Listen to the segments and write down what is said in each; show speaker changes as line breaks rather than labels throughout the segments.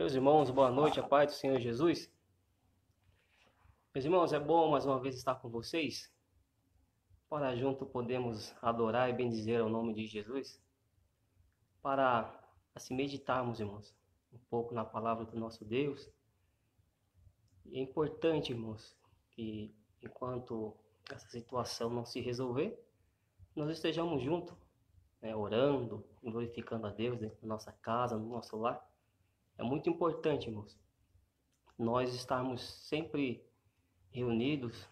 Meus irmãos, boa noite, a paz do Senhor Jesus. Meus irmãos, é bom mais uma vez estar com vocês, para junto podemos adorar e bendizer o nome de Jesus, para assim meditarmos, irmãos, um pouco na palavra do nosso Deus. E é importante, irmãos, que enquanto essa situação não se resolver, nós estejamos juntos, orando, glorificando a Deus dentro da nossa casa, no nosso lar. É muito importante, irmãos, nós estarmos sempre reunidos,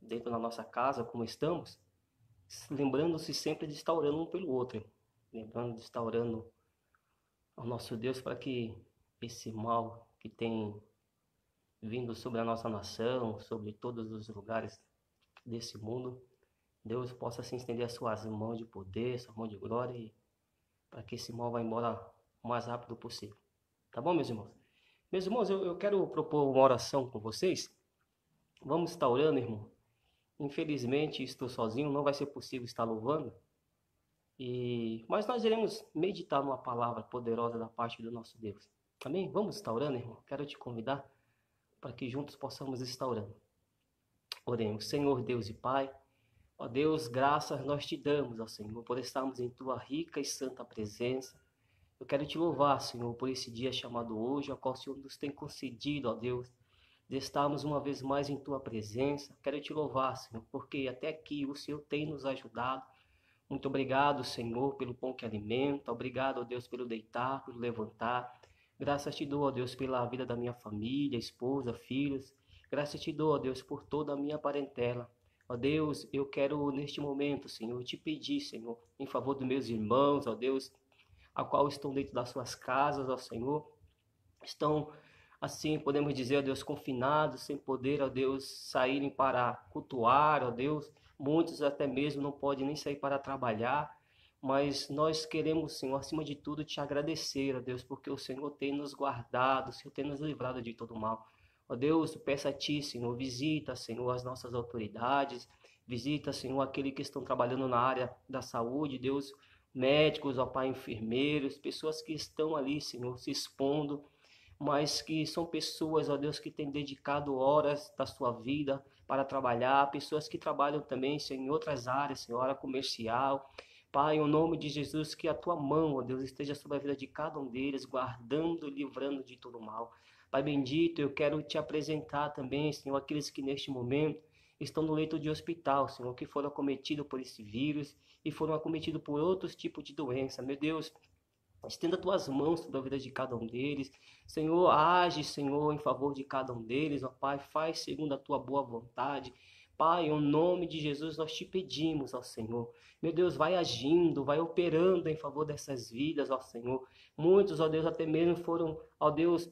dentro da nossa casa, como estamos, lembrando-se sempre de estar orando um pelo outro, lembrando de estar orando ao nosso Deus para que esse mal que tem vindo sobre a nossa nação, sobre todos os lugares desse mundo, Deus possa assim estender as suas mãos de poder, sua mão de glória, e para que esse mal vá embora o mais rápido possível. Tá bom, meus irmãos? Meus irmãos, eu quero propor uma oração com vocês. Vamos estar orando, irmão. Infelizmente, estou sozinho, não vai ser possível estar louvando. Mas nós iremos meditar numa palavra poderosa da parte do nosso Deus. Amém? Vamos estar orando, irmão? Quero te convidar para que juntos possamos estar orando. Oremos. Senhor Deus e Pai, ó Deus, graças nós te damos, ó Senhor, por estarmos em tua rica e santa presença. Eu quero te louvar, Senhor, por esse dia chamado hoje, ao qual o Senhor nos tem concedido, ó Deus, de estarmos uma vez mais em tua presença. Quero te louvar, Senhor, porque até aqui o Senhor tem nos ajudado. Muito obrigado, Senhor, pelo pão que alimenta. Obrigado, ó Deus, pelo deitar, pelo levantar. Graças te dou, ó Deus, pela vida da minha família, esposa, filhos. Graças te dou, ó Deus, por toda a minha parentela. Ó Deus, eu quero neste momento, Senhor, te pedir, Senhor, em favor dos meus irmãos, ó Deus, a qual estão dentro das suas casas, ó Senhor, estão, assim, podemos dizer, ó Deus, confinados, sem poder, ó Deus, saírem para cultuar, ó Deus. Muitos até mesmo não podem nem sair para trabalhar, mas nós queremos, Senhor, acima de tudo, te agradecer, ó Deus, porque o Senhor tem nos guardado, o Senhor tem nos livrado de todo mal. Ó Deus, peço a Ti, Senhor, visita, Senhor, as nossas autoridades, visita, Senhor, aqueles que estão trabalhando na área da saúde, Deus, médicos, ó Pai, enfermeiros, pessoas que estão ali, Senhor, se expondo, mas que são pessoas, ó Deus, que têm dedicado horas da sua vida para trabalhar, pessoas que trabalham também, Senhor, em outras áreas, Senhor, área comercial. Pai, em nome de Jesus, que a tua mão, ó Deus, esteja sobre a vida de cada um deles, guardando e livrando de todo mal. Pai bendito, eu quero te apresentar também, Senhor, aqueles que neste momento estão no leito de hospital, Senhor, que foram acometidos por esse vírus e foram acometidos por outros tipos de doença. Meu Deus, estenda tuas mãos sobre a vida de cada um deles. Senhor, age, Senhor, em favor de cada um deles. Ó Pai, faz segundo a tua boa vontade. Pai, em nome de Jesus, nós te pedimos, ó Senhor. Meu Deus, vai agindo, vai operando em favor dessas vidas, ó Senhor. Muitos, ó Deus, até mesmo foram, ó Deus,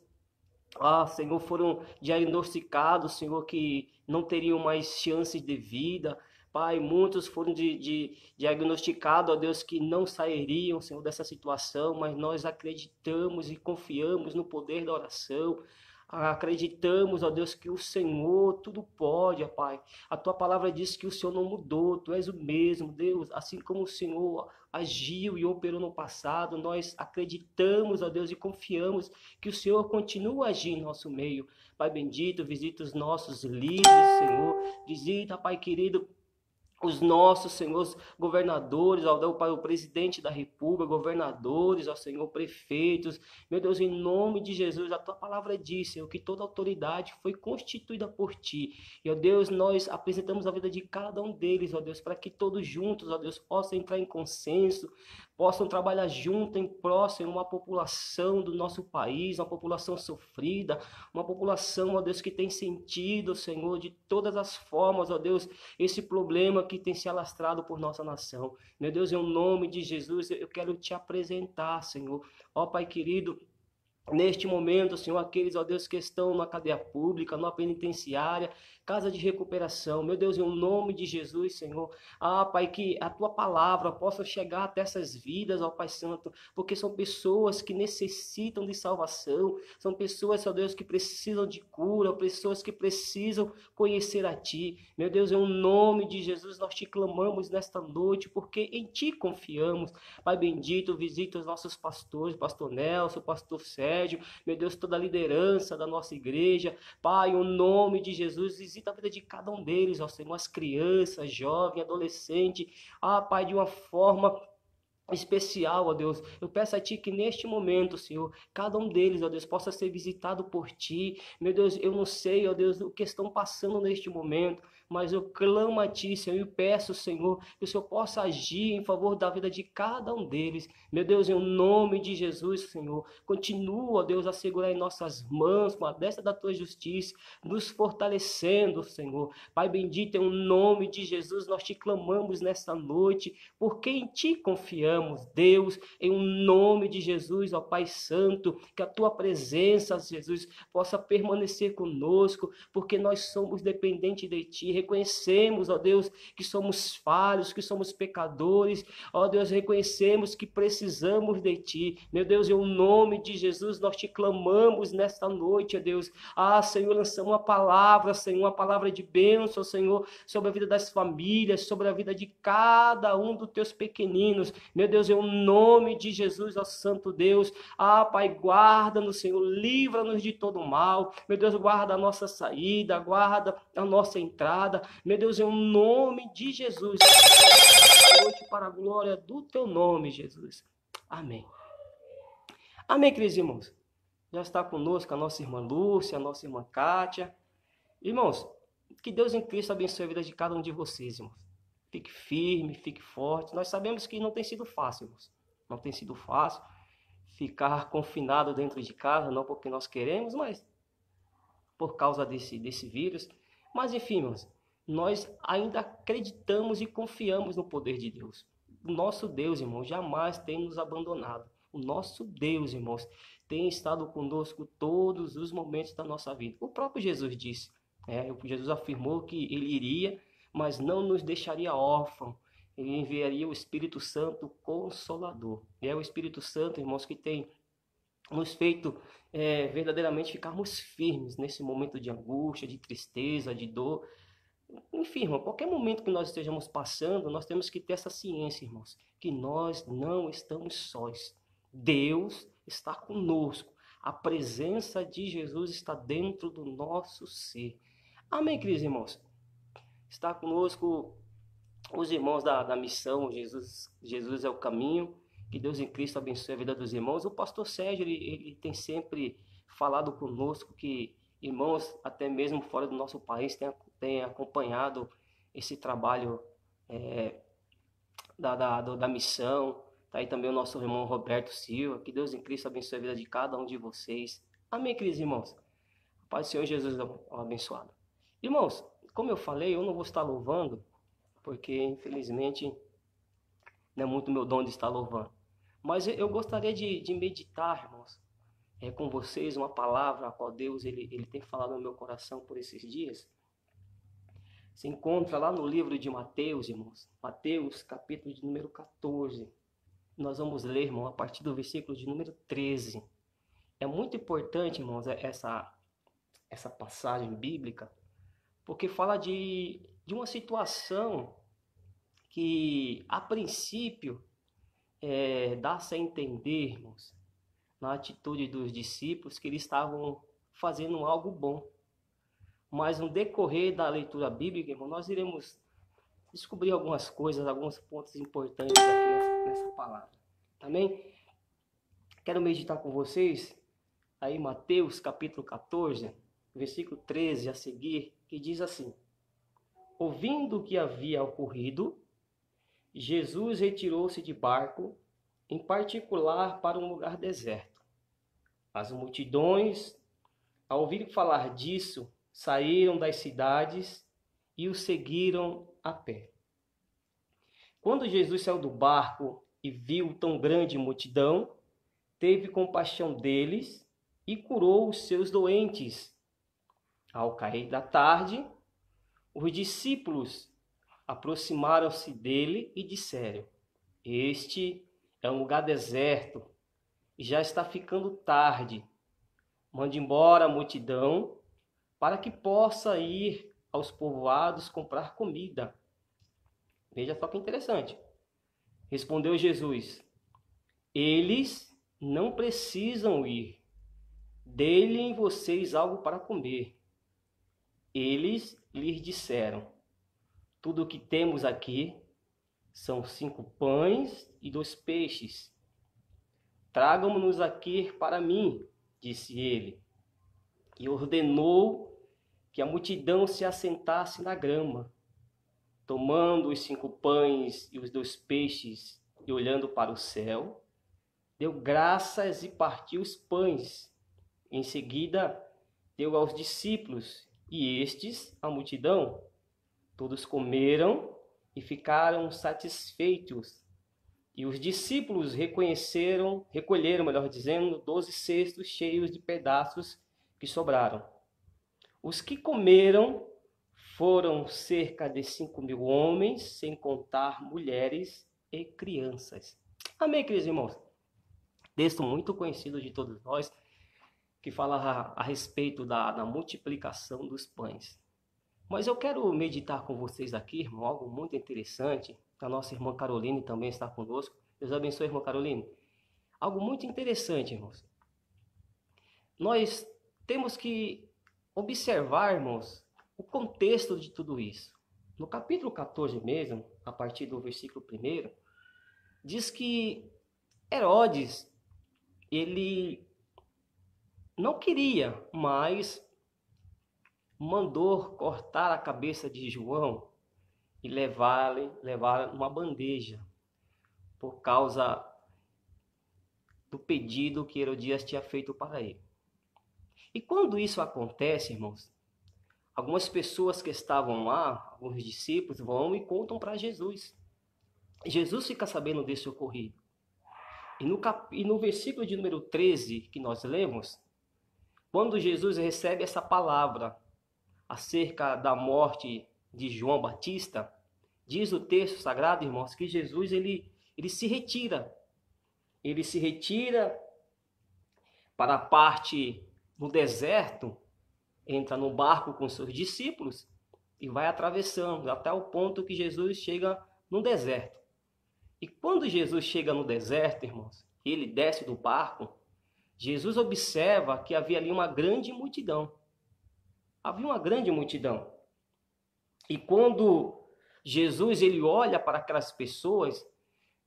Senhor, foram diagnosticados, Senhor, que não teriam mais chances de vida. Pai, muitos foram diagnosticados, ó Deus, que não sairiam, Senhor, dessa situação, mas nós acreditamos e confiamos no poder da oração. Acreditamos, ó Deus, que o Senhor tudo pode, ó Pai. A tua palavra diz que o Senhor não mudou, tu és o mesmo, Deus, assim como o Senhor agiu e operou no passado, nós acreditamos, ó Deus, e confiamos que o Senhor continua a agir em nosso meio. Pai bendito, visita os nossos líderes, Senhor, visita, Pai querido, os nossos, Senhor, governadores, ó Deus, Pai, o presidente da República, governadores, ó Senhor, prefeitos. Meu Deus, em nome de Jesus, a tua palavra diz, Senhor, que toda autoridade foi constituída por ti. E, ó Deus, nós apresentamos a vida de cada um deles, ó Deus, para que todos juntos, ó Deus, possam entrar em consenso, possam trabalhar junto em próximo uma população do nosso país, uma população sofrida, uma população, ó Deus, que tem sentido, Senhor, de todas as formas, ó Deus, esse problema que tem se alastrado por nossa nação. Meu Deus, em nome de Jesus, eu quero te apresentar, Senhor. Ó Pai querido, neste momento, Senhor, aqueles, ó Deus, que estão na cadeia pública, na penitenciária, casa de recuperação. Meu Deus, em nome de Jesus, Senhor. Pai, que a tua palavra possa chegar até essas vidas, ó Pai Santo, porque são pessoas que necessitam de salvação, são pessoas, ó Deus, que precisam de cura, pessoas que precisam conhecer a Ti. Meu Deus, em nome de Jesus, nós te clamamos nesta noite, porque em Ti confiamos. Pai bendito, visita os nossos pastores, pastor Nelson, pastor Sérgio, prédio, meu Deus, toda a liderança da nossa igreja, Pai, o nome de Jesus, visita a vida de cada um deles, ó Senhor, as crianças, jovens, adolescentes, Pai, de uma forma especial, ó Deus. Eu peço a Ti que neste momento, Senhor, cada um deles, ó Deus, possa ser visitado por Ti. Meu Deus, eu não sei, ó Deus, o que estão passando neste momento, mas eu clamo a Ti, Senhor, e peço, Senhor, que o Senhor possa agir em favor da vida de cada um deles. Meu Deus, em nome de Jesus, Senhor, continua, ó Deus, a segurar em nossas mãos com a destra da Tua justiça, nos fortalecendo, Senhor. Pai bendito, em nome de Jesus, nós Te clamamos nesta noite, porque em Ti confiamos, Deus, em nome de Jesus, ó Pai Santo, que a Tua presença, Jesus, possa permanecer conosco, porque nós somos dependentes de Ti, reconhecemos, ó Deus, que somos falhos, que somos pecadores, ó Deus, reconhecemos que precisamos de Ti, meu Deus, em nome de Jesus, nós Te clamamos nesta noite, ó Deus, Senhor, lançamos uma palavra, Senhor, uma palavra de bênção, Senhor, sobre a vida das famílias, sobre a vida de cada um dos Teus pequeninos, meu Deus, em nome de Jesus, ó Santo Deus, Pai, guarda-nos, Senhor, livra-nos de todo mal, meu Deus, guarda a nossa saída, guarda a nossa entrada, meu Deus, em nome de Jesus, esta noite para a glória do Teu nome, Jesus. Amém. Amém, queridos irmãos. Já está conosco a nossa irmã Lúcia, a nossa irmã Kátia. Irmãos, que Deus em Cristo abençoe a vida de cada um de vocês, irmãos. Fique firme, fique forte. Nós sabemos que não tem sido fácil, irmãos. Não tem sido fácil ficar confinado dentro de casa, não porque nós queremos, mas por causa desse vírus. Mas enfim, irmãos, nós ainda acreditamos e confiamos no poder de Deus. O nosso Deus, irmãos, jamais tem nos abandonado. O nosso Deus, irmãos, tem estado conosco todos os momentos da nossa vida. O próprio Jesus disse, Jesus afirmou que Ele iria, mas não nos deixaria órfãos. Ele enviaria o Espírito Santo Consolador. E é o Espírito Santo, irmãos, que tem nos feito verdadeiramente ficarmos firmes nesse momento de angústia, de tristeza, de dor. Enfim, irmão, qualquer momento que nós estejamos passando, nós temos que ter essa ciência, irmãos, que nós não estamos sós. Deus está conosco. A presença de Jesus está dentro do nosso ser. Amém, queridos irmãos? Está conosco os irmãos da missão, Jesus é o caminho. Que Deus em Cristo abençoe a vida dos irmãos. O pastor Sérgio, ele tem sempre falado conosco que irmãos, até mesmo fora do nosso país, têm acompanhado esse trabalho da missão. Está aí também o nosso irmão Roberto Silva. Que Deus em Cristo abençoe a vida de cada um de vocês. Amém, queridos irmãos? A paz do Senhor Jesus é abençoado. Irmãos, como eu falei, eu não vou estar louvando, porque infelizmente não é muito meu dom de estar louvando. Mas eu gostaria de meditar, irmãos, com vocês uma palavra a qual Deus ele tem falado no meu coração por esses dias. Se encontra lá no livro de Mateus, irmãos. Mateus, capítulo de número 14. Nós vamos ler, irmão, a partir do versículo de número 13. É muito importante, irmãos, essa passagem bíblica, porque fala de uma situação que, a princípio, dá-se a entender, irmãos, na atitude dos discípulos, que eles estavam fazendo algo bom. Mas no decorrer da leitura bíblica, irmão, nós iremos descobrir algumas coisas, alguns pontos importantes aqui nessa palavra. Amém? Quero meditar com vocês aí Mateus capítulo 14, versículo 13 a seguir, que diz assim: ouvindo o que havia ocorrido, Jesus retirou-se de barco, em particular para um lugar deserto. As multidões, ao ouvir falar disso, saíram das cidades e o seguiram a pé. Quando Jesus saiu do barco e viu tão grande multidão, teve compaixão deles e curou os seus doentes. Ao cair da tarde, os discípulos aproximaram-se dele e disseram: este é um lugar deserto e já está ficando tarde. Mande embora a multidão para que possa ir aos povoados comprar comida. Veja só que interessante. Respondeu Jesus: eles não precisam ir. dei-lhe vocês algo para comer. Eles lhes disseram: tudo o que temos aqui são 5 pães e 2 peixes. Tragam-nos aqui para mim, disse ele, e ordenou que a multidão se assentasse na grama. Tomando os 5 pães e os 2 peixes e olhando para o céu, deu graças e partiu os pães. Em seguida, deu aos discípulos e estes à multidão. Todos comeram e ficaram satisfeitos. E os discípulos recolheram, melhor dizendo, 12 cestos cheios de pedaços que sobraram. Os que comeram foram cerca de 5.000 homens, sem contar mulheres e crianças. Amém, queridos irmãos? Texto muito conhecido de todos nós, que fala a respeito da multiplicação dos pães. Mas eu quero meditar com vocês aqui, irmão, algo muito interessante. A nossa irmã Caroline também está conosco. Deus abençoe, irmã Caroline. Algo muito interessante, irmãos. Nós temos que observar, irmãos, o contexto de tudo isso. No capítulo 14 mesmo, a partir do versículo 1, diz que Herodes, ele não queria, mas mandou cortar a cabeça de João e levar numa bandeja, por causa do pedido que Herodias tinha feito para ele. E quando isso acontece, irmãos, algumas pessoas que estavam lá, alguns discípulos, vão e contam para Jesus. Jesus fica sabendo desse ocorrido. E no versículo de número 13 que nós lemos, quando Jesus recebe essa palavra acerca da morte de João Batista, diz o texto sagrado, irmãos, que Jesus ele se retira. Ele se retira para a parte no deserto, entra no barco com seus discípulos e vai atravessando até o ponto que Jesus chega no deserto. E quando Jesus chega no deserto, irmãos, ele desce do barco, Jesus observa que havia ali uma grande multidão. Havia uma grande multidão. E quando Jesus ele olha para aquelas pessoas,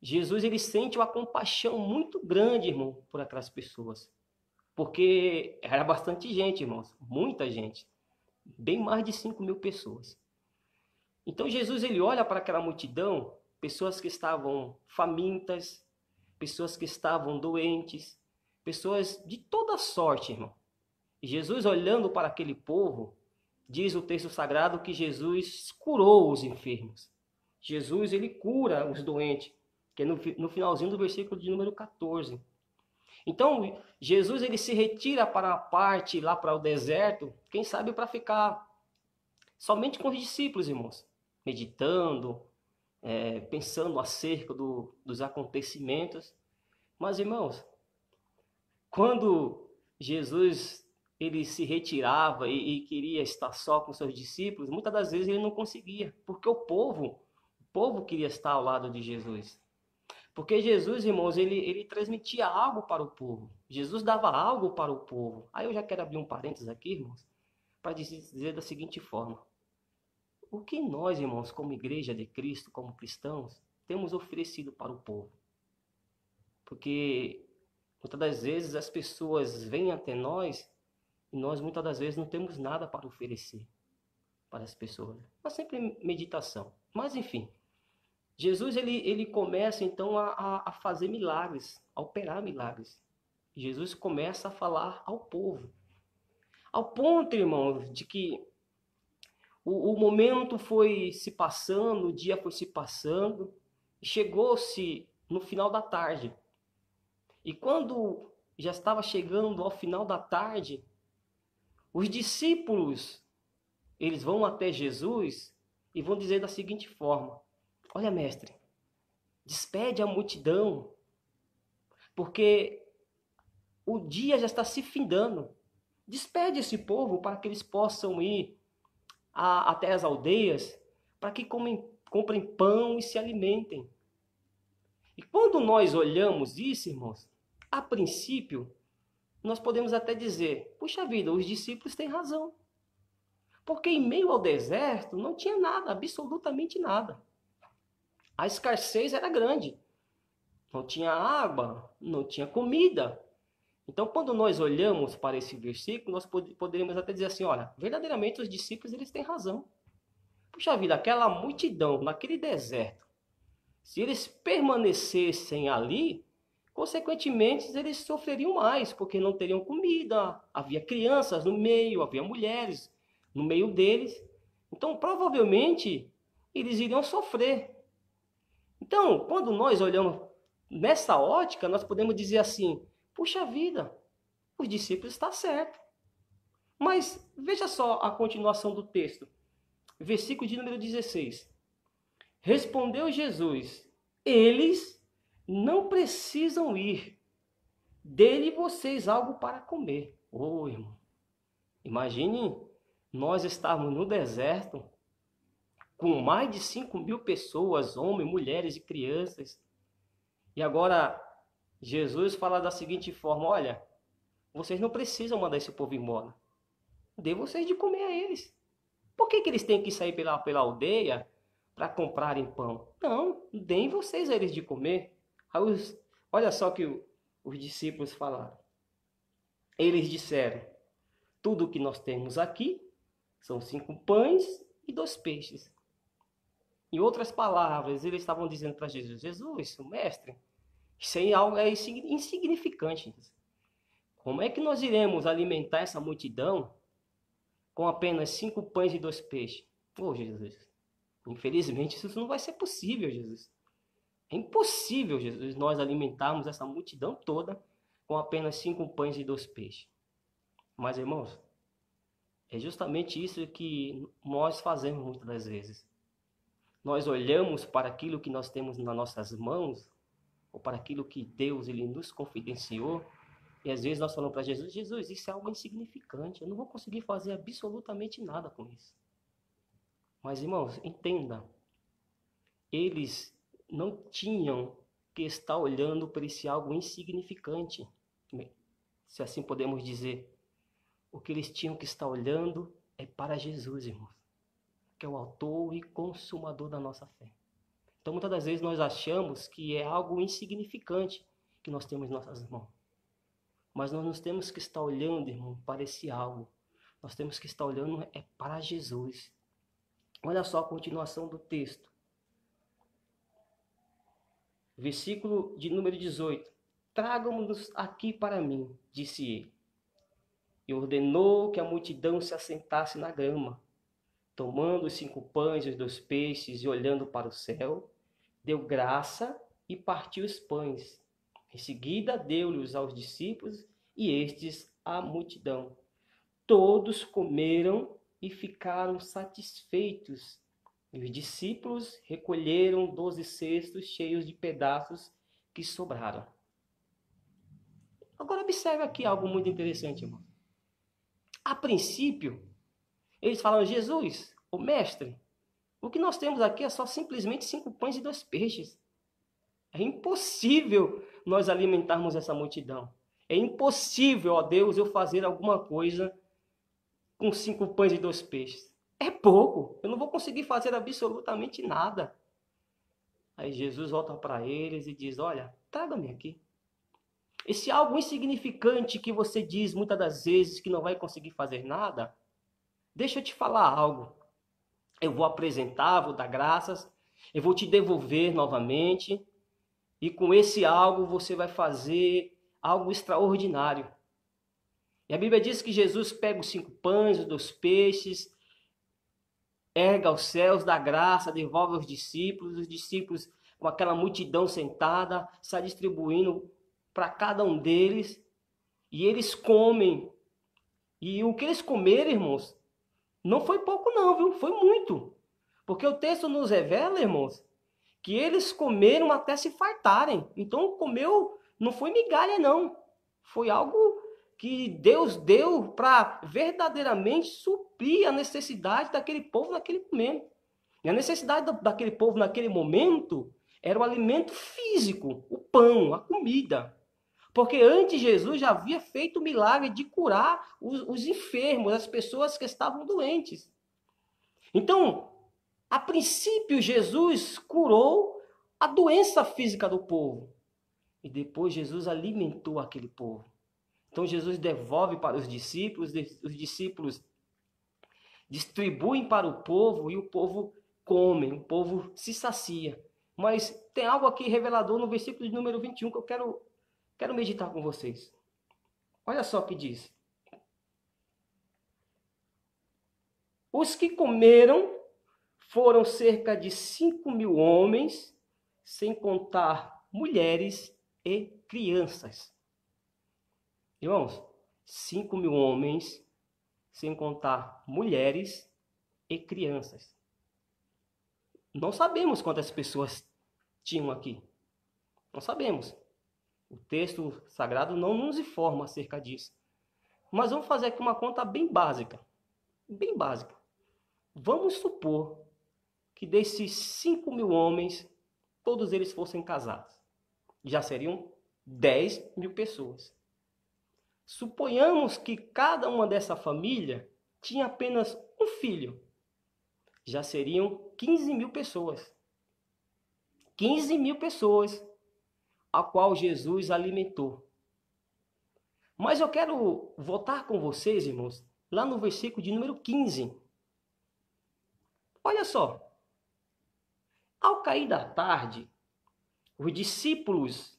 Jesus ele sente uma compaixão muito grande, irmão, por aquelas pessoas. Porque era bastante gente, irmãos, muita gente. Bem mais de 5.000 pessoas. Então Jesus ele olha para aquela multidão, pessoas que estavam famintas, pessoas que estavam doentes, pessoas de toda sorte, irmão. E Jesus olhando para aquele povo, diz o texto sagrado que Jesus curou os enfermos. Jesus ele cura os doentes, que é no finalzinho do versículo de número 14. Então, Jesus ele se retira para a parte, lá para o deserto, quem sabe para ficar somente com os discípulos, irmãos, meditando, pensando acerca dos acontecimentos. Mas, irmãos, quando Jesus ele se retirava e queria estar só com seus discípulos, muitas das vezes ele não conseguia, porque o povo queria estar ao lado de Jesus. Porque Jesus, irmãos, ele transmitia algo para o povo. Jesus dava algo para o povo. Aí eu já quero abrir um parênteses aqui, irmãos, para dizer da seguinte forma. O que nós, irmãos, como igreja de Cristo, como cristãos, temos oferecido para o povo? Porque muitas das vezes as pessoas vêm até nós e nós muitas das vezes não temos nada para oferecer para as pessoas. Mas sempre meditação. Mas enfim, Jesus ele começa então a fazer milagres, a operar milagres. Jesus começa a falar ao povo. Ao ponto, irmãos, de que o momento foi se passando, o dia foi se passando, e chegou-se no final da tarde. E quando já estava chegando ao final da tarde, os discípulos, eles vão até Jesus e vão dizer da seguinte forma: olha, mestre, despede a multidão, porque o dia já está se findando. Despede esse povo para que eles possam ir até as aldeias, para que comprem pão e se alimentem. E quando nós olhamos isso, irmãos, a princípio, nós podemos até dizer, puxa vida, os discípulos têm razão. Porque em meio ao deserto não tinha nada, absolutamente nada. A escassez era grande. Não tinha água, não tinha comida. Então, quando nós olhamos para esse versículo, nós poderíamos até dizer assim, olha, verdadeiramente os discípulos eles têm razão. Puxa vida, aquela multidão naquele deserto, se eles permanecessem ali, consequentemente eles sofreriam mais, porque não teriam comida, havia crianças no meio, havia mulheres no meio deles. Então, provavelmente, eles iriam sofrer. Então, quando nós olhamos nessa ótica, nós podemos dizer assim, puxa vida, os discípulos estão certos. Mas veja só a continuação do texto. Versículo de número 16. Respondeu Jesus, eles não precisam ir. Dê-lhe vocês algo para comer. Ô, irmão, imagine nós estarmos no deserto com mais de 5.000 pessoas, homens, mulheres e crianças. E agora Jesus fala da seguinte forma, olha, vocês não precisam mandar esse povo embora. Dê vocês de comer a eles. Por que eles têm que sair pela aldeia para comprarem pão? Não, deem vocês a eles de comer. Olha só que os discípulos falaram. Eles disseram, tudo o que nós temos aqui são 5 pães e 2 peixes. Em outras palavras, eles estavam dizendo para Jesus, Jesus, o mestre, isso aí é insignificante. Como é que nós iremos alimentar essa multidão com apenas 5 pães e 2 peixes? Ô, Jesus, infelizmente isso não vai ser possível, Jesus. É impossível, Jesus, nós alimentarmos essa multidão toda com apenas 5 pães e 2 peixes. Mas, irmãos, é justamente isso que nós fazemos muitas das vezes. Nós olhamos para aquilo que nós temos nas nossas mãos, ou para aquilo que Deus ele nos confidenciou, e às vezes nós falamos para Jesus, Jesus, isso é algo insignificante, eu não vou conseguir fazer absolutamente nada com isso. Mas, irmãos, entenda, eles não tinham que estar olhando para esse algo insignificante, se assim podemos dizer. O que eles tinham que estar olhando é para Jesus, irmãos, que é o autor e consumador da nossa fé. Então, muitas das vezes nós achamos que é algo insignificante que nós temos em nossas mãos. Mas nós não temos que estar olhando, irmão, para esse algo. Nós temos que estar olhando para Jesus. Olha só a continuação do texto. Versículo de número 18. Tragam-nos aqui para mim, disse ele. E ordenou que a multidão se assentasse na grama. Tomando os 5 pães e os 2 peixes e olhando para o céu, deu graça e partiu os pães. Em seguida deu-lhes aos discípulos e estes à multidão. Todos comeram e ficaram satisfeitos. E os discípulos recolheram 12 cestos cheios de pedaços que sobraram. Agora observe aqui algo muito interessante, irmão. A princípio, eles falam, Jesus, o mestre, o que nós temos aqui é só simplesmente 5 pães e 2 peixes. É impossível nós alimentarmos essa multidão. É impossível, ó Deus, eu fazer alguma coisa com 5 pães e 2 peixes. É pouco, eu não vou conseguir fazer absolutamente nada. Aí Jesus volta para eles e diz, olha, traga-me aqui. Esse algo insignificante que você diz muitas das vezes que não vai conseguir fazer nada, deixa eu te falar algo. Eu vou apresentar, vou dar graças, eu vou te devolver novamente, e com esse algo você vai fazer algo extraordinário. E a Bíblia diz que Jesus pega os 5 pães, os 2 peixes, erga aos céus, dá graça, devolve aos discípulos, os discípulos com aquela multidão sentada, sai distribuindo para cada um deles, e eles comem. E o que eles comeram, irmãos, não foi pouco não, viu? Foi muito. Porque o texto nos revela, irmãos, que eles comeram até se fartarem. Então comeu, não foi migalha não. Foi algo que Deus deu para verdadeiramente suprir a necessidade daquele povo naquele momento. E a necessidade daquele povo naquele momento era o alimento físico, o pão, a comida. Porque antes Jesus já havia feito o milagre de curar os enfermos, as pessoas que estavam doentes. Então, a princípio, Jesus curou a doença física do povo. E depois Jesus alimentou aquele povo. Então Jesus devolve para os discípulos distribuem para o povo e o povo come, o povo se sacia. Mas tem algo aqui revelador no versículo de número 21 que eu quero meditar com vocês. Olha só o que diz. Os que comeram foram cerca de 5.000 homens, sem contar mulheres e crianças. Irmãos, 5.000 homens, sem contar mulheres e crianças. Não sabemos quantas pessoas tinham aqui. Não sabemos. O texto sagrado não nos informa acerca disso. Mas vamos fazer aqui uma conta bem básica. Bem básica. Vamos supor que desses 5.000 homens, todos eles fossem casados. Já seriam 10.000 pessoas. Suponhamos que cada uma dessa família tinha apenas um filho. Já seriam 15.000 pessoas. 15.000 pessoas a qual Jesus alimentou. Mas eu quero voltar com vocês, irmãos, lá no versículo de número 15. Olha só. Ao cair da tarde, os discípulos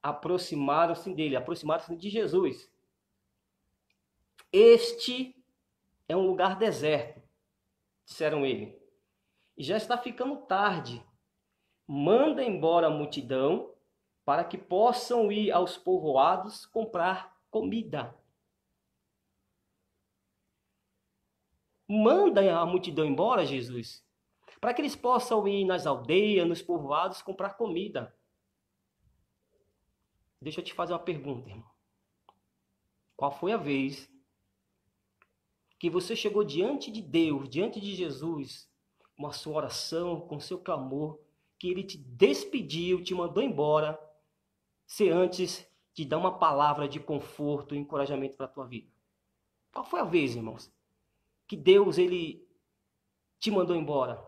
aproximaram-se de Jesus. Este é um lugar deserto, disseram ele, e já está ficando tarde. Manda embora a multidão para que possam ir aos povoados comprar comida. Manda a multidão embora, Jesus, para que eles possam ir nas aldeias, nos povoados, comprar comida. Deixa eu te fazer uma pergunta, irmão. Qual foi a vez que você chegou diante de Deus, diante de Jesus, com a sua oração, com o seu clamor, que Ele te despediu, te mandou embora, se antes de dar uma palavra de conforto e encorajamento para a tua vida? Qual foi a vez, irmãos, que Deus, Ele te mandou embora?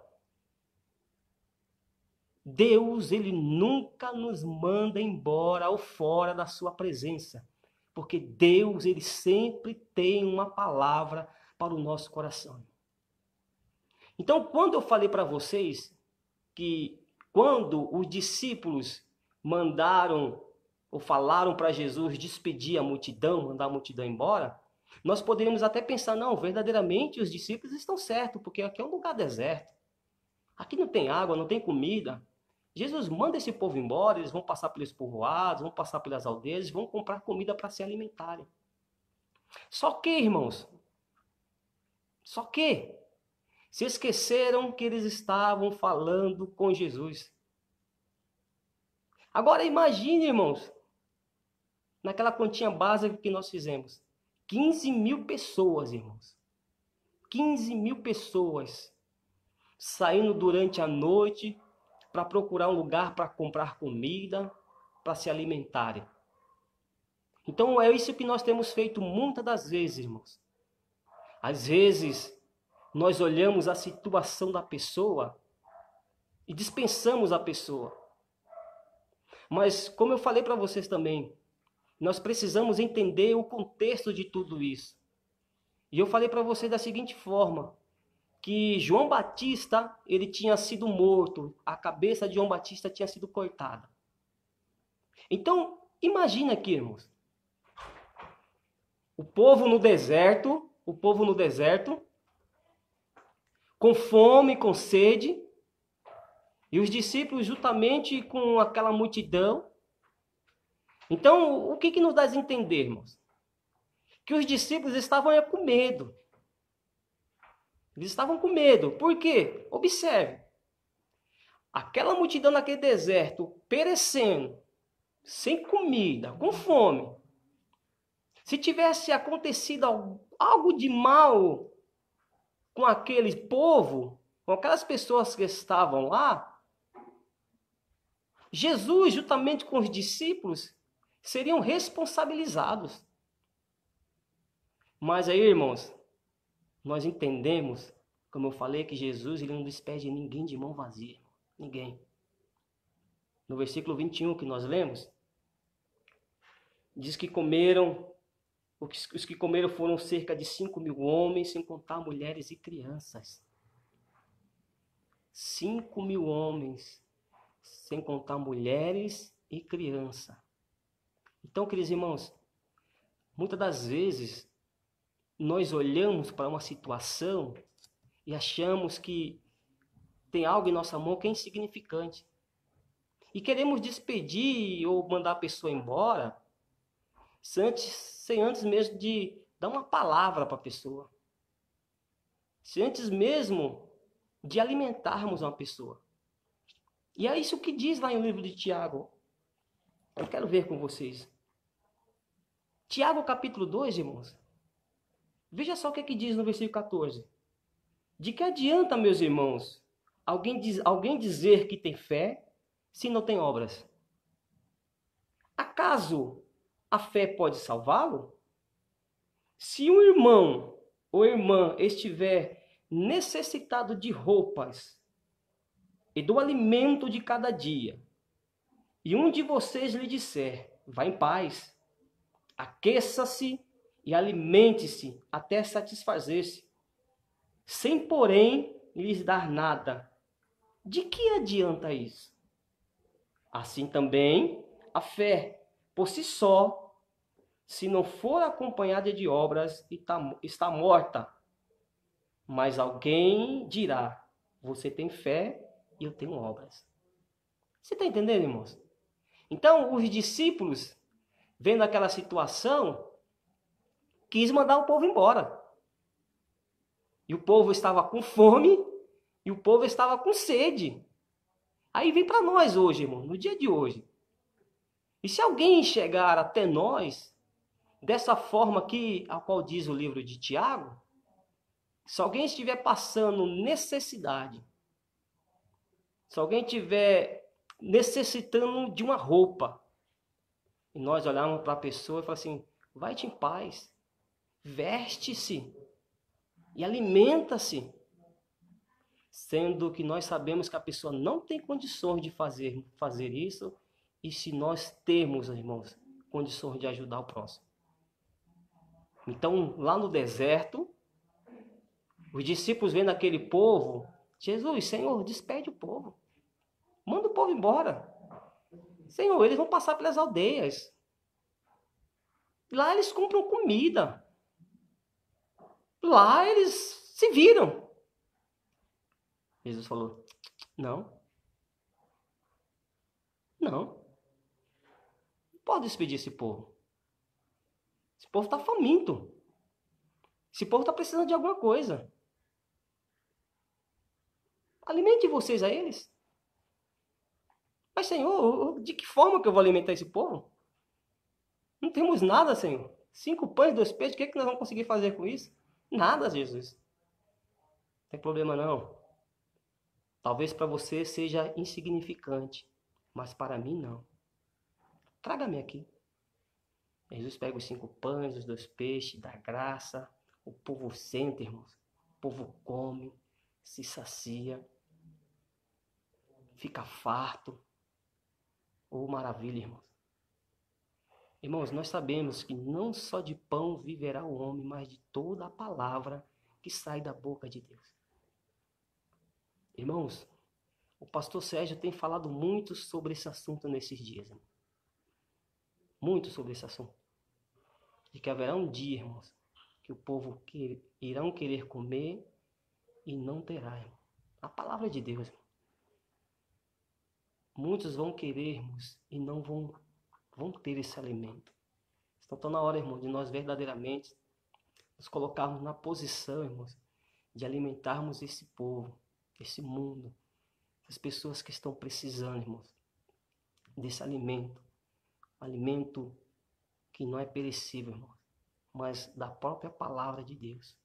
Deus, Ele nunca nos manda embora ou fora da sua presença. Porque Deus, Ele sempre tem uma palavra para o nosso coração. Então, quando eu falei para vocês que quando os discípulos mandaram ou falaram para Jesus despedir a multidão, mandar a multidão embora, nós poderíamos até pensar, não, verdadeiramente os discípulos estão certos, porque aqui é um lugar deserto. Aqui não tem água, não tem comida. Jesus manda esse povo embora, eles vão passar pelos povoados, vão passar pelas aldeias, vão comprar comida para se alimentarem. Só que, irmãos, se esqueceram que eles estavam falando com Jesus. Agora imagine, irmãos, naquela continha básica que nós fizemos. 15.000 pessoas, irmãos. 15.000 pessoas saindo durante a noite para procurar um lugar para comprar comida, para se alimentarem. Então é isso que nós temos feito muitas das vezes, irmãos. Às vezes nós olhamos a situação da pessoa e dispensamos a pessoa. Mas como eu falei para vocês também, nós precisamos entender o contexto de tudo isso. E eu falei para vocês da seguinte forma, que João Batista, ele tinha sido morto, a cabeça de João Batista tinha sido cortada. Então, imagina aqui, irmãos, o povo no deserto, com fome, com sede, e os discípulos juntamente com aquela multidão. Então, o que nos dá a entender, irmãos? Que os discípulos estavam com medo. Eles estavam com medo. Por quê? Observe. Aquela multidão naquele deserto, perecendo, sem comida, com fome. Se tivesse acontecido algo de mal com aquele povo, com aquelas pessoas que estavam lá, Jesus, juntamente com os discípulos, seriam responsabilizados. Mas aí, irmãos, nós entendemos, como eu falei, que Jesus ele não despede ninguém de mão vazia. Ninguém. No versículo 21 que nós lemos, diz que os que comeram foram cerca de 5.000 homens, sem contar mulheres e crianças. 5.000 homens, sem contar mulheres e crianças. Então, queridos irmãos, muitas das vezes nós olhamos para uma situação e achamos que tem algo em nossa mão que é insignificante. E queremos despedir ou mandar a pessoa embora sem antes mesmo de dar uma palavra para a pessoa. Sem antes mesmo de alimentarmos uma pessoa. E é isso que diz lá no livro de Tiago. Eu quero ver com vocês. Tiago capítulo 2, irmãos. Veja só o que diz no versículo 14. De que adianta, meus irmãos, alguém dizer que tem fé se não tem obras? Acaso a fé pode salvá-lo? Se um irmão ou irmã estiver necessitado de roupas e do alimento de cada dia, e um de vocês lhe disser, vá em paz, aqueça-se e alimente-se até satisfazer-se, sem porém lhes dar nada, de que adianta isso? Assim também a fé, por si só, se não for acompanhada de obras, está morta. Mas alguém dirá, você tem fé e eu tenho obras. Você está entendendo, irmãos? Então, os discípulos, vendo aquela situação, quis mandar o povo embora. E o povo estava com fome e o povo estava com sede. Aí vem para nós hoje, irmão, no dia de hoje. E se alguém chegar até nós dessa forma aqui, a qual diz o livro de Tiago, se alguém estiver passando necessidade, se alguém estiver necessitando de uma roupa, e nós olharmos para a pessoa e falar assim, vai-te em paz, veste-se e alimenta-se, sendo que nós sabemos que a pessoa não tem condições de fazer isso, e se nós temos, irmãos, condições de ajudar o próximo. Então, lá no deserto, os discípulos vendo aquele povo, Jesus, Senhor, despede o povo. Manda o povo embora. Senhor, eles vão passar pelas aldeias. Lá eles compram comida. Lá eles se viram. Jesus falou, não. Não pode despedir esse povo. Esse povo está faminto. Esse povo está precisando de alguma coisa. Alimente vocês a eles. Mas, Senhor, de que forma que eu vou alimentar esse povo? Não temos nada, Senhor. 5 pães, 2 peixes, o que nós vamos conseguir fazer com isso? Nada, Jesus. Não tem problema não. Talvez para você seja insignificante, mas para mim não. Traga-me aqui. Jesus pega os 5 pães, os 2 peixes, dá graça. O povo sente, irmãos. O povo come, se sacia, fica farto. Oh, maravilha, irmãos. Irmãos, nós sabemos que não só de pão viverá o homem, mas de toda a palavra que sai da boca de Deus. Irmãos, o pastor Sérgio tem falado muito sobre esse assunto nesses dias. Irmão. Muito sobre esse assunto. De que haverá um dia, irmãos, que o povo irão querer comer e não terá, irmão. A palavra de Deus. Irmão. Muitos vão querer, irmãos, e não vão ter esse alimento. Então está na hora, irmão, de nós verdadeiramente nos colocarmos na posição, irmãos, de alimentarmos esse povo, esse mundo, as pessoas que estão precisando, irmãos, desse alimento. Alimento que não é perecível, irmão, mas da própria palavra de Deus.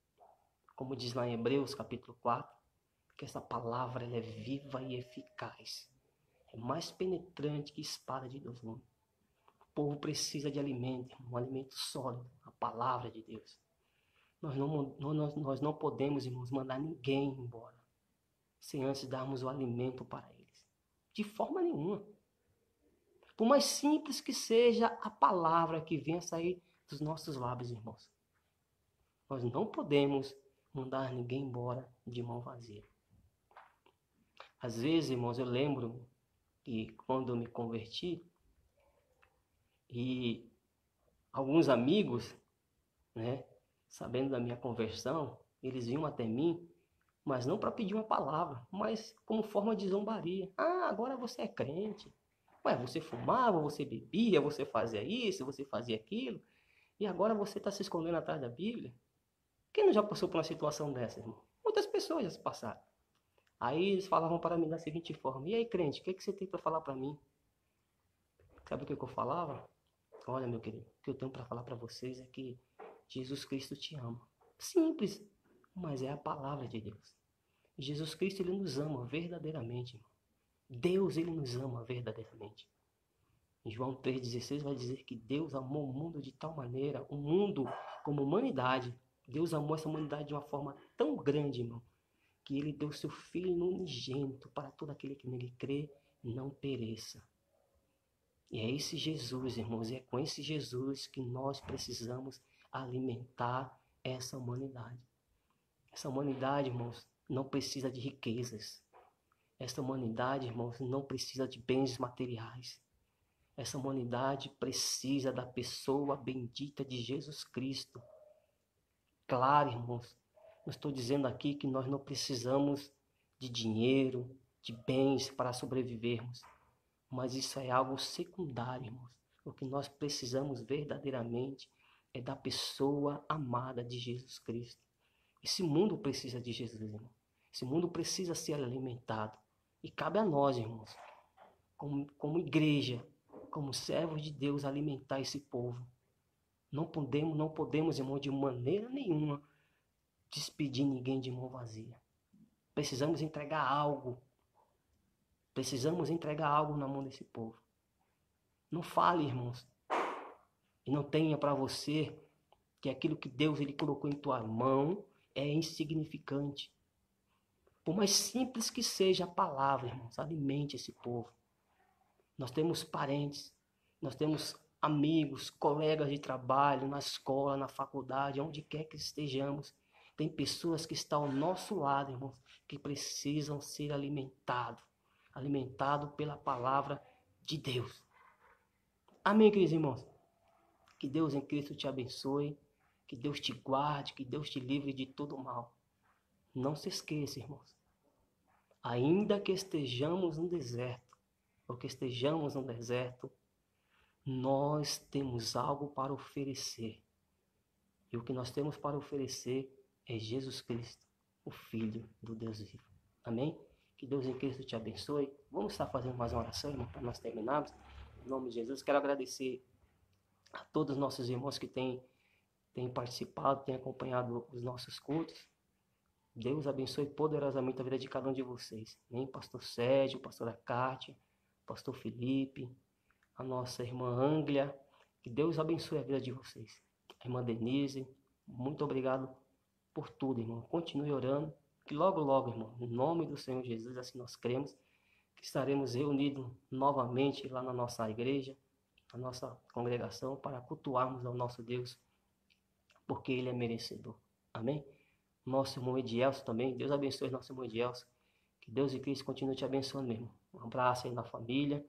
Como diz lá em Hebreus, capítulo 4, que essa palavra ela é viva e eficaz. É mais penetrante que espada de 2 gumes. O povo precisa de alimento, um alimento sólido, a palavra de Deus. Nós não podemos, irmãos, mandar ninguém embora sem antes darmos o alimento para eles. De forma nenhuma. Por mais simples que seja a palavra que venha sair dos nossos lábios, irmãos. Nós não podemos mandar ninguém embora de mão vazia. Às vezes, irmãos, eu lembro que quando eu me converti, e alguns amigos, né, sabendo da minha conversão, eles vinham até mim, mas não para pedir uma palavra, mas como forma de zombaria. Ah, agora você é crente. Ué, você fumava, você bebia, você fazia isso, você fazia aquilo, e agora você está se escondendo atrás da Bíblia? Quem não já passou por uma situação dessa, irmão? Muitas pessoas já se passaram. Aí eles falavam para mim da seguinte forma: e aí, crente, o que você tem para falar para mim? Sabe o que eu falava? Olha, meu querido, o que eu tenho para falar para vocês é que Jesus Cristo te ama. Simples, mas é a palavra de Deus. Jesus Cristo, ele nos ama verdadeiramente, irmão. Deus, ele nos ama verdadeiramente. Em João 3,16 vai dizer que Deus amou o mundo de tal maneira, o mundo como humanidade. Deus amou essa humanidade de uma forma tão grande, irmão, que ele deu seu Filho unigênito para todo aquele que nele crê não pereça. E é esse Jesus, irmãos, e é com esse Jesus que nós precisamos alimentar essa humanidade. Essa humanidade, irmãos, não precisa de riquezas. Essa humanidade, irmãos, não precisa de bens materiais. Essa humanidade precisa da pessoa bendita de Jesus Cristo. Claro, irmãos, não estou dizendo aqui que nós não precisamos de dinheiro, de bens para sobrevivermos. Mas isso é algo secundário, irmãos. O que nós precisamos verdadeiramente é da pessoa amada de Jesus Cristo. Esse mundo precisa de Jesus, irmão. Esse mundo precisa ser alimentado. E cabe a nós, irmãos, como igreja, como servos de Deus, alimentar esse povo. Não podemos, irmão, de maneira nenhuma despedir ninguém de mão vazia. Precisamos entregar algo. Precisamos entregar algo na mão desse povo. Não fale, irmãos, e não tenha para você que aquilo que Deus ele colocou em tua mão é insignificante. Por mais simples que seja a palavra, irmãos, alimente esse povo. Nós temos parentes, nós temos amigos, colegas de trabalho, na escola, na faculdade, onde quer que estejamos. Tem pessoas que estão ao nosso lado, irmãos, que precisam ser alimentados pela palavra de Deus. Amém, queridos irmãos? Que Deus em Cristo te abençoe, que Deus te guarde, que Deus te livre de todo mal. Não se esqueça, irmãos, ainda que estejamos no deserto, ou que estejamos no deserto, nós temos algo para oferecer. E o que nós temos para oferecer é Jesus Cristo, o Filho do Deus vivo. Amém? Que Deus em Cristo te abençoe. Vamos estar fazendo mais uma oração, irmão, para nós terminarmos. Em nome de Jesus, quero agradecer a todos os nossos irmãos que têm participado, têm acompanhado os nossos cultos. Deus abençoe poderosamente a vida de cada um de vocês. Amém? Pastor Sérgio, pastora Kátia, pastor Felipe, a nossa irmã Anglia. Que Deus abençoe a vida de vocês. A irmã Denise, muito obrigado por tudo, irmão. Continue orando. Que logo, logo, irmão, em nome do Senhor Jesus, assim nós cremos, que estaremos reunidos novamente lá na nossa igreja, na nossa congregação, para cultuarmos ao nosso Deus, porque Ele é merecedor. Amém? Nosso irmão Edielson também, Deus abençoe nosso irmão Edielson. Que Deus e Cristo continue te abençoando, meu irmão. Um abraço aí na família,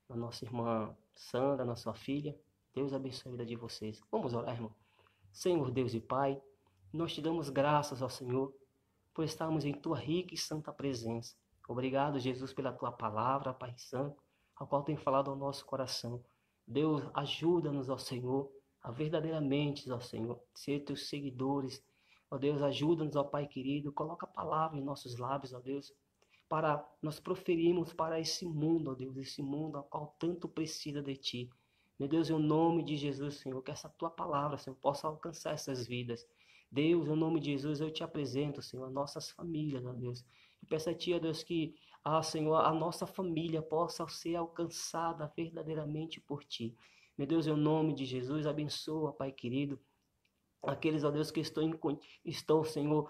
na nossa irmã Sandra, na sua filha. Deus abençoe a vida de vocês. Vamos orar, irmão. Senhor Deus e Pai, nós te damos graças ao Senhor por estarmos em tua rica e santa presença. Obrigado, Jesus, pela tua palavra, Pai Santo, a qual tem falado ao nosso coração. Deus, ajuda-nos, ó Senhor, a verdadeiramente, ó Senhor, ser teus seguidores. Ó Deus, ajuda-nos, ó Pai querido, coloca a palavra em nossos lábios, ó Deus, para nós proferirmos para esse mundo, ó Deus, esse mundo ao qual tanto precisa de Ti. Meu Deus, em nome de Jesus, Senhor, que essa tua palavra, Senhor, possa alcançar essas vidas. Deus, em nome de Jesus, eu te apresento, Senhor, nossas famílias, ó Deus. E peço a Ti, ó Deus, que, Senhor, a nossa família possa ser alcançada verdadeiramente por Ti. Meu Deus, em nome de Jesus, abençoa, Pai querido, aqueles, ó Deus, que estão, Senhor,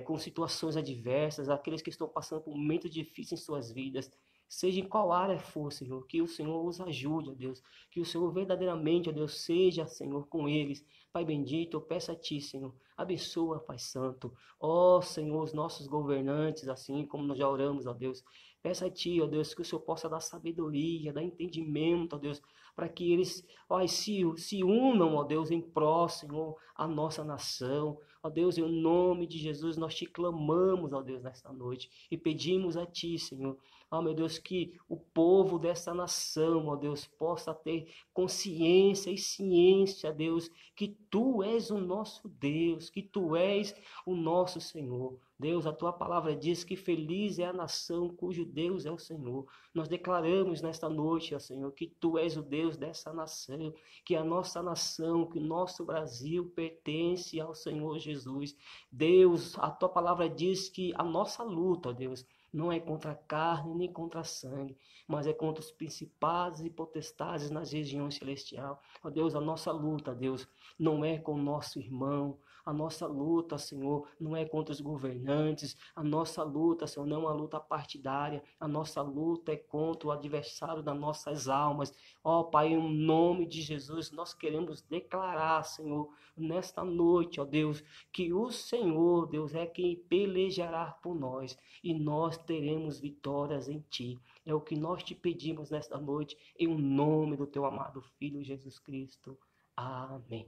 com situações adversas, aqueles que estão passando por momentos difíceis em suas vidas, seja em qual área for, Senhor, que o Senhor os ajude, ó Deus, que o Senhor verdadeiramente, ó Deus, seja, Senhor, com eles. Pai bendito, eu peço a Ti, Senhor, abençoa, Pai Santo, ó Senhor, os nossos governantes, assim como nós já oramos, ó Deus, peço a Ti, ó Deus, que o Senhor possa dar sabedoria, dar entendimento, ó Deus, para que eles, ó, se unam, ó Deus, em pró, Senhor, a nossa nação. Ó Deus, em nome de Jesus, nós te clamamos, ó Deus, nesta noite e pedimos a Ti, Senhor, ó meu Deus, que o povo dessa nação, ó Deus, possa ter consciência e ciência, Deus, que Tu és o nosso Deus, que Tu és o nosso Senhor. Deus, a Tua palavra diz que feliz é a nação cujo Deus é o Senhor. Nós declaramos nesta noite, ó Senhor, que Tu és o Deus dessa nação, que a nossa nação, que o nosso Brasil pertence ao Senhor Jesus. Deus, a Tua palavra diz que a nossa luta, ó Deus, não é contra a carne nem contra a sangue, mas é contra os principados e potestades nas regiões celestiais. Ó Deus, a nossa luta, Deus, não é com o nosso irmão, a nossa luta, Senhor, não é contra os governantes. A nossa luta, Senhor, não é uma luta partidária. A nossa luta é contra o adversário das nossas almas. Ó Pai, em nome de Jesus, nós queremos declarar, Senhor, nesta noite, ó Deus, que o Senhor, Deus, é quem pelejará por nós e nós teremos vitórias em Ti. É o que nós te pedimos nesta noite, em nome do Teu amado Filho Jesus Cristo. Amém.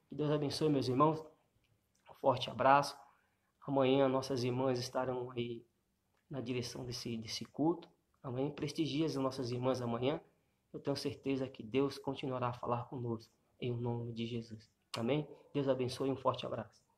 Que Deus abençoe, meus irmãos. Um forte abraço. Amanhã nossas irmãs estarão aí na direção desse culto. Amanhã prestigie as nossas irmãs amanhã. Eu tenho certeza que Deus continuará a falar conosco, em nome de Jesus. Amém? Deus abençoe e um forte abraço.